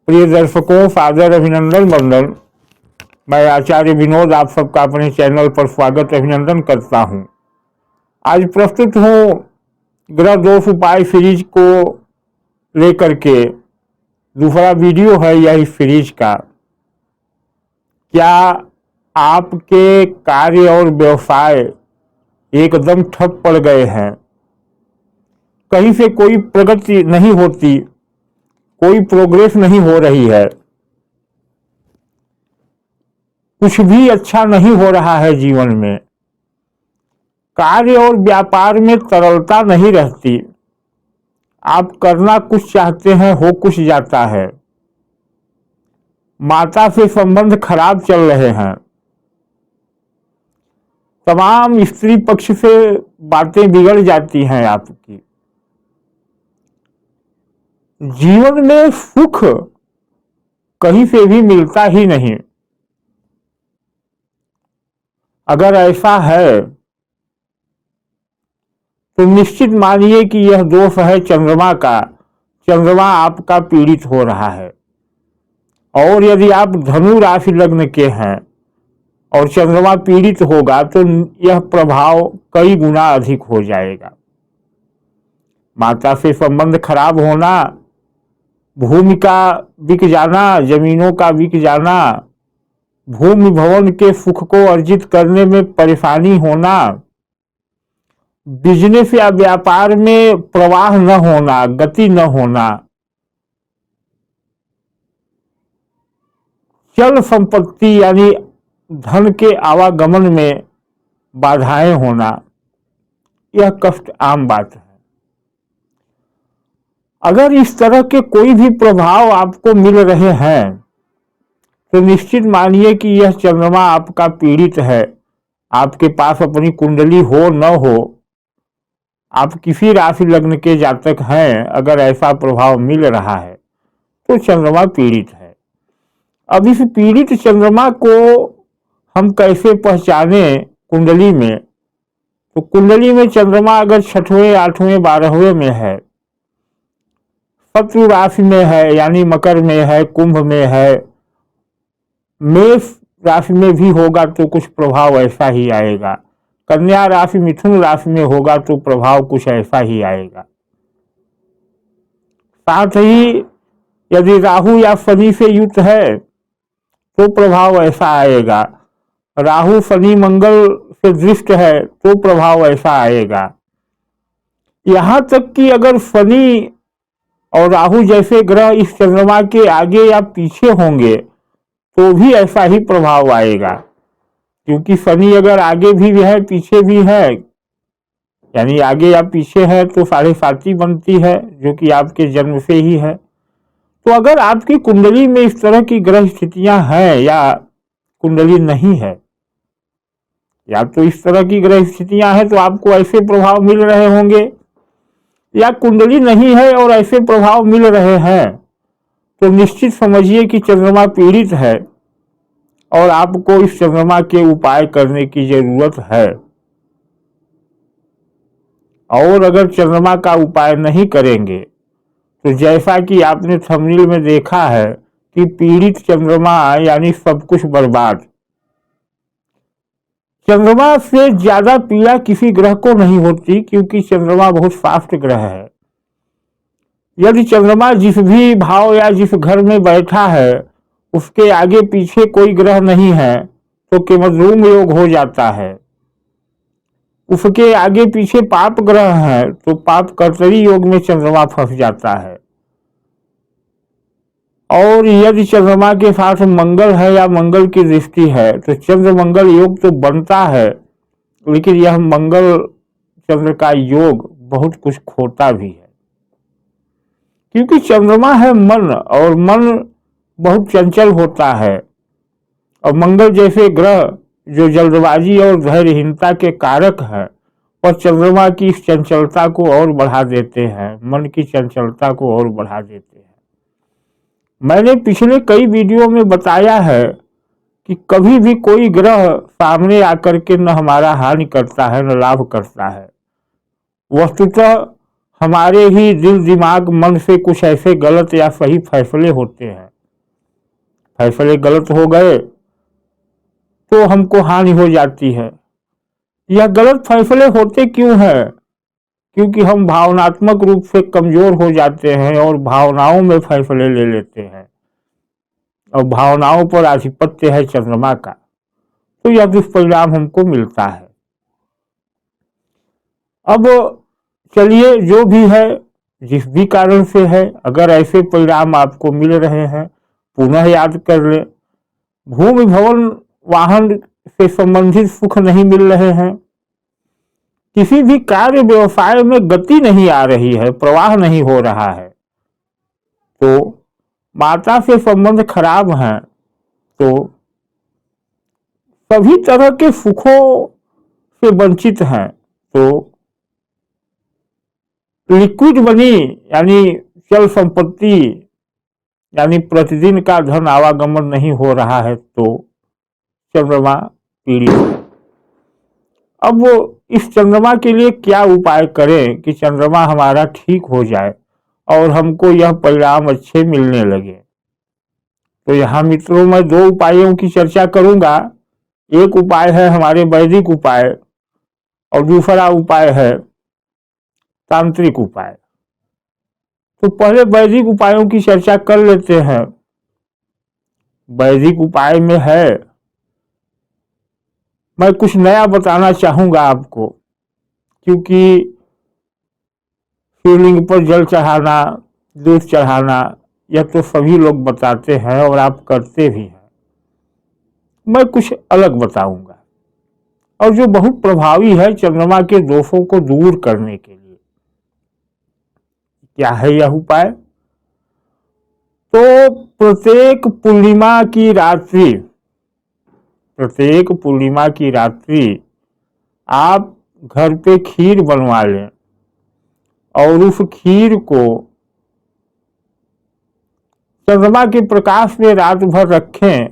प्रिय दर्शकों, सादर अभिनंदन वंदन। मैं आचार्य विनोद आप सबका अपने चैनल पर स्वागत अभिनंदन करता हूं। आज प्रस्तुत हूं ग्रह दोष उपाय सीरीज को लेकर के। दूसरा वीडियो है यह इस सीरीज का। क्या आपके कार्य और व्यवसाय एकदम ठप पड़ गए हैं? कहीं से कोई प्रगति नहीं होती, कोई प्रोग्रेस नहीं हो रही है, कुछ भी अच्छा नहीं हो रहा है जीवन में, कार्य और व्यापार में तरलता नहीं रहती, आप करना कुछ चाहते हैं हो कुछ जाता है, माता से संबंध खराब चल रहे हैं, तमाम स्त्री पक्ष से बातें बिगड़ जाती हैं आपकी, जीवन में सुख कहीं से भी मिलता ही नहीं। अगर ऐसा है तो निश्चित मानिए कि यह दोष है चंद्रमा का। चंद्रमा आपका पीड़ित हो रहा है। और यदि आप धनु राशि लग्न के हैं और चंद्रमा पीड़ित होगा तो यह प्रभाव कई गुना अधिक हो जाएगा। माता से संबंध खराब होना, भूमि का बिक जाना, जमीनों का बिक जाना, भूमि भवन के सुख को अर्जित करने में परेशानी होना, बिजनेस या व्यापार में प्रवाह न होना, गति न होना, चल संपत्ति यानी धन के आवागमन में बाधाएं होना, यह कष्ट आम बात है। अगर इस तरह के कोई भी प्रभाव आपको मिल रहे हैं तो निश्चित मानिए कि यह चंद्रमा आपका पीड़ित है। आपके पास अपनी कुंडली हो न हो, आप किसी राशि लग्न के जातक हैं, अगर ऐसा प्रभाव मिल रहा है तो चंद्रमा पीड़ित है। अब इस पीड़ित चंद्रमा को हम कैसे पहचाने कुंडली में? तो कुंडली में चंद्रमा अगर 6वें, 8वें, 12वें में है, शत्रु राशि में है यानी मकर में है, कुंभ में है, मेष राशि में भी होगा तो कुछ प्रभाव ऐसा ही आएगा, कन्या राशि, मिथुन राशि में होगा तो प्रभाव कुछ ऐसा ही आएगा। साथ ही यदि राहु या शनि से युक्त है तो प्रभाव ऐसा आएगा, राहु शनि मंगल से दृष्ट है तो प्रभाव ऐसा आएगा। यहां तक कि अगर शनि और राहु जैसे ग्रह इस चंद्रमा के आगे या पीछे होंगे तो भी ऐसा ही प्रभाव आएगा, क्योंकि शनि अगर आगे भी है पीछे भी है, यानी आगे या पीछे है तो 7.5 बनती है, जो कि आपके जन्म से ही है। तो अगर आपकी कुंडली में इस तरह की ग्रह स्थितियां हैं या कुंडली नहीं है, या तो इस तरह की ग्रह स्थितियां हैं तो आपको ऐसे प्रभाव मिल रहे होंगे, या कुंडली नहीं है और ऐसे प्रभाव मिल रहे हैं, तो निश्चित समझिए कि चंद्रमा पीड़ित है और आपको इस चंद्रमा के उपाय करने की जरूरत है। और अगर चंद्रमा का उपाय नहीं करेंगे तो जैसा कि आपने थंबनेल में देखा है कि पीड़ित चंद्रमा यानी सब कुछ बर्बाद। चंद्रमा से ज्यादा पीड़ा किसी ग्रह को नहीं होती, क्योंकि चंद्रमा बहुत फास्ट ग्रह है। यदि चंद्रमा जिस भी भाव या जिस घर में बैठा है उसके आगे पीछे कोई ग्रह नहीं है तो केमद्रूम योग हो जाता है। उसके आगे पीछे पाप ग्रह है तो पाप कर्तरी योग में चंद्रमा फंस जाता है। और यदि चंद्रमा के साथ मंगल है या मंगल की दृष्टि है तो चंद्र मंगल योग तो बनता है, लेकिन यह मंगल चंद्र का योग बहुत कुछ खोता भी है, क्योंकि चंद्रमा है मन और मन बहुत चंचल होता है। और मंगल जैसे ग्रह जो जल्दबाजी और धैर्यहीनता के कारक है और चंद्रमा की इस चंचलता को और बढ़ा देते हैं, मन की चंचलता को और बढ़ा देते हैं। मैंने पिछले कई वीडियो में बताया है कि कभी भी कोई ग्रह सामने आकर के न हमारा हानि करता है न लाभ करता है। वस्तुतः हमारे ही दिल दिमाग मन से कुछ ऐसे गलत या सही फैसले होते हैं फैसले गलत हो गए तो हमको हानि हो जाती है। यह गलत फैसले होते क्यों है? क्योंकि हम भावनात्मक रूप से कमजोर हो जाते हैं और भावनाओं में फैसले ले लेते हैं, और भावनाओं पर आधिपत्य है चंद्रमा का, तो यह दुष्परिणाम हमको मिलता है। अब चलिए, जो भी है, जिस भी कारण से है, अगर ऐसे परिणाम आपको मिल रहे हैं, पुनः याद कर ले। भूमि भवन वाहन से संबंधित सुख नहीं मिल रहे हैं, किसी भी कार्य व्यवसाय में गति नहीं आ रही है, प्रवाह नहीं हो रहा है, तो माता से संबंध खराब हैं, तो सभी तरह के सुखों से वंचित हैं, तो लिक्विड मनी यानी चल संपत्ति यानी प्रतिदिन का धन आवागमन नहीं हो रहा है, तो चंद्रमा पीड़ित है। अब वो इस चंद्रमा के लिए क्या उपाय करें कि चंद्रमा हमारा ठीक हो जाए और हमको यह परिणाम अच्छे मिलने लगे? तो यहाँ मित्रों, मैं दो उपायों की चर्चा करूंगा। एक उपाय है हमारे वैदिक उपाय और दूसरा उपाय है तांत्रिक उपाय। तो पहले वैदिक उपायों की चर्चा कर लेते हैं। वैदिक उपाय में है, मैं कुछ नया बताना चाहूंगा आपको, क्योंकि शिवलिंग पर जल चढ़ाना, दूध चढ़ाना, यह तो सभी लोग बताते हैं और आप करते भी हैं। मैं कुछ अलग बताऊंगा और जो बहुत प्रभावी है चंद्रमा के दोषों को दूर करने के लिए। क्या है यह उपाय? तो प्रत्येक पूर्णिमा की रात्रि आप घर पे खीर बनवा लें और उस खीर को चंद्रमा के प्रकाश में रात भर रखें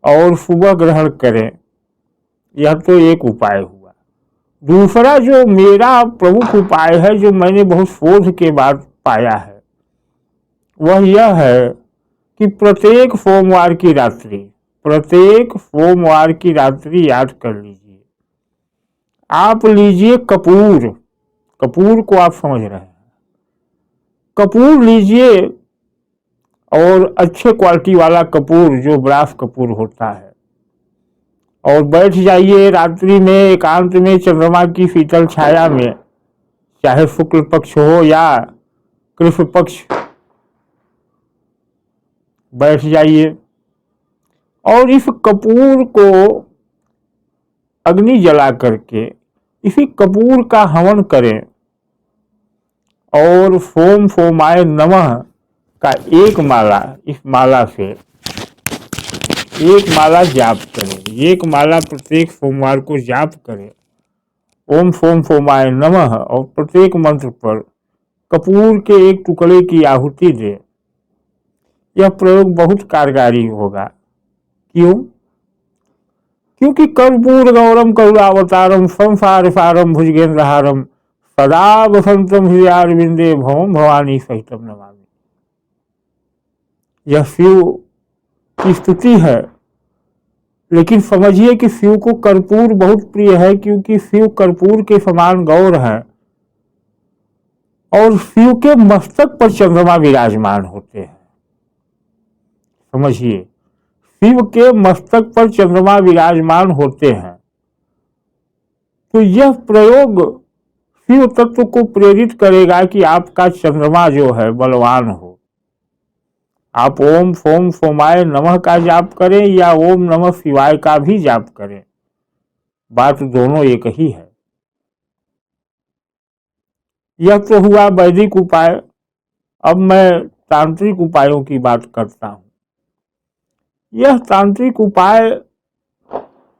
और सुबह ग्रहण करें। यह तो एक उपाय हुआ। दूसरा जो मेरा प्रमुख उपाय है, जो मैंने बहुत शोध के बाद पाया है, वह यह है कि प्रत्येक सोमवार की रात्रि याद कर लीजिए, आप लीजिए कपूर को आप समझ रहे हैं, कपूर लीजिए, और अच्छे क्वालिटी वाला कपूर जो ब्रास कपूर होता है, और बैठ जाइए रात्रि में एकांत में चंद्रमा की शीतल छाया में, चाहे शुक्ल पक्ष हो या कृष्ण पक्ष, बैठ जाइए और इस कपूर को अग्नि जला करके इसी कपूर का हवन करें और सोम सोमाय नमः का एक माला, इस माला से एक माला जाप करें। एक माला प्रत्येक सोमवार को जाप करें, ओम सोम सोमाय नमः, और प्रत्येक मंत्र पर कपूर के एक टुकड़े की आहुति दें। यह प्रयोग बहुत कारगर होगा। क्यों? क्योंकि कर्पूर गौरम करुणावतारम संसार सारम भुजगेंद्रहारम सदा वसंतम हृदयारविंदे भवम भवानी सहितम नमामि। यह शिव की स्तुति है, लेकिन समझिए कि शिव को कर्पूर बहुत प्रिय है, क्योंकि शिव कर्पूर के समान गौर है और शिव के मस्तक पर चंद्रमा विराजमान होते हैं। समझिए, शिव के मस्तक पर चंद्रमा विराजमान होते हैं, तो यह प्रयोग शिव तत्व को प्रेरित करेगा कि आपका चंद्रमा जो है बलवान हो। आप ओम सोम सोमाय नमः का जाप करें या ओम नमः शिवाय का भी जाप करें, बात दोनों एक ही है। यह तो हुआ वैदिक उपाय। अब मैं तांत्रिक उपायों की बात करता हूं। यह तांत्रिक उपाय,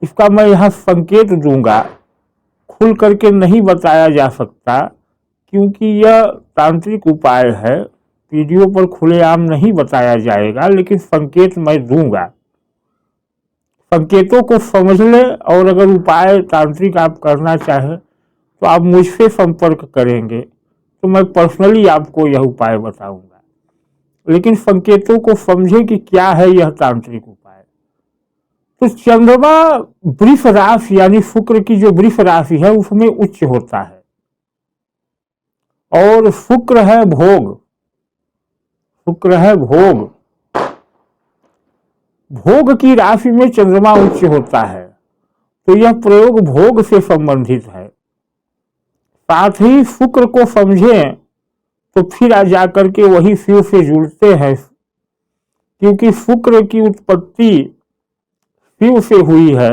इसका मैं यहाँ संकेत दूंगा, खुल करके नहीं बताया जा सकता, क्योंकि यह तांत्रिक उपाय है, वीडियो पर खुलेआम नहीं बताया जाएगा, लेकिन संकेत मैं दूंगा। संकेतों को समझ लें और अगर उपाय तांत्रिक आप करना चाहें तो आप मुझसे संपर्क करेंगे, तो मैं पर्सनली आपको यह उपाय बताऊंगा। लेकिन संकेतों को समझे कि क्या है यह तांत्रिक उपाय। तो चंद्रमा वृष राशि यानी शुक्र की जो वृष राशि है उसमें उच्च होता है, और शुक्र है भोग, शुक्र है भोग, भोग की राशि में चंद्रमा उच्च होता है, तो यह प्रयोग भोग से संबंधित है। साथ ही शुक्र को समझें तो फिर आ जाकर के वही शिव से जुड़ते हैं, क्योंकि शुक्र की उत्पत्ति शिव से हुई है।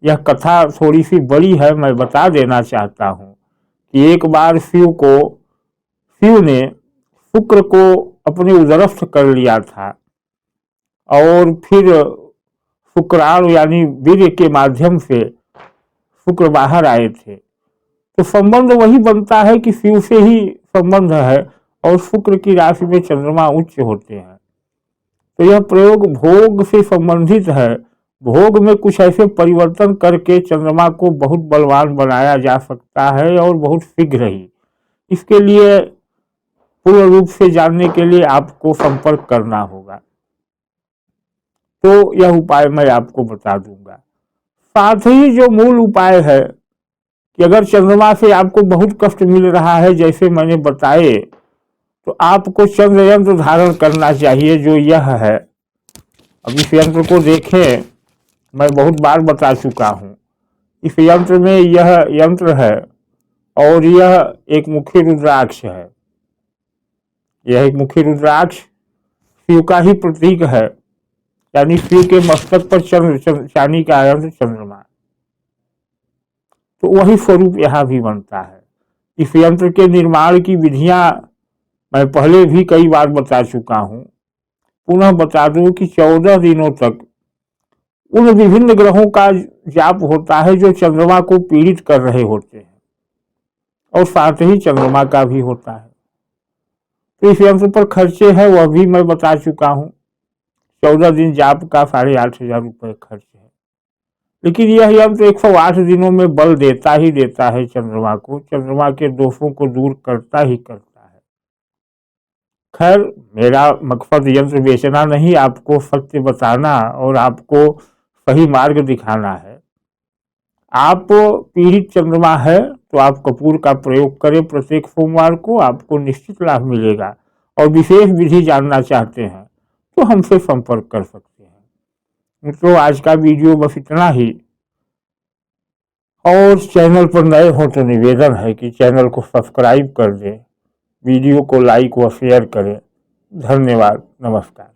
यह कथा थोड़ी सी बड़ी है, मैं बता देना चाहता हूँ कि एक बार शिव ने शुक्र को अपने उदरस्थ कर लिया था, और फिर शुक्राणु यानी वीर्य के माध्यम से शुक्र बाहर आए थे। तो संबंध वही बनता है कि शिव से ही संबंध है, और शुक्र की राशि में चंद्रमा उच्च होते हैं। तो यह प्रयोग भोग से संबंधित है। भोग में कुछ ऐसे परिवर्तन करके चंद्रमा को बहुत बलवान बनाया जा सकता है, और बहुत शीघ्र ही। इसके लिए पूर्ण रूप से जानने के लिए आपको संपर्क करना होगा, तो यह उपाय मैं आपको बता दूंगा। साथ ही जो मूल उपाय है कि अगर चंद्रमा से आपको बहुत कष्ट मिल रहा है जैसे मैंने बताए, तो आपको चंद्र यंत्र धारण करना चाहिए, जो यह है। अब इस यंत्र को देखें, मैं बहुत बार बता चुका हूँ। इस यंत्र में यह यंत्र है, और यह एक मुखी रुद्राक्ष है। यह एक मुखी रुद्राक्ष शिव का ही प्रतीक है, यानी शिव के मस्तक पर चांदी का यंत्र चंद्रमा, तो वही स्वरूप यहाँ भी बनता है। इस यंत्र के निर्माण की विधियां मैं पहले भी कई बार बता चुका हूँ, पुनः बता दूं कि 14 दिनों तक उन विभिन्न ग्रहों का जाप होता है जो चंद्रमा को पीड़ित कर रहे होते हैं, और साथ ही चंद्रमा का भी होता है। तो इस यंत्र पर खर्चे हैं वह भी मैं बता चुका हूँ। 14 दिन जाप का 8,500 रुपये खर्च है, लेकिन यह यंत्र 108 दिनों में बल देता ही देता है चंद्रमा को, चंद्रमा के दोषों को दूर करता ही करता है। खैर, मेरा मकसद यंत्र बेचना नहीं, आपको सत्य बताना और आपको सही मार्ग दिखाना है। आप पीड़ित चंद्रमा है तो आप कपूर का प्रयोग करें प्रत्येक सोमवार को, आपको निश्चित लाभ मिलेगा। और विशेष विधि जानना चाहते हैं तो हमसे संपर्क कर सकते हैं। तो आज का वीडियो बस इतना ही, और चैनल पर नए हो तो निवेदन है कि चैनल को सब्सक्राइब कर दें, वीडियो को लाइक व शेयर करें। धन्यवाद, नमस्कार।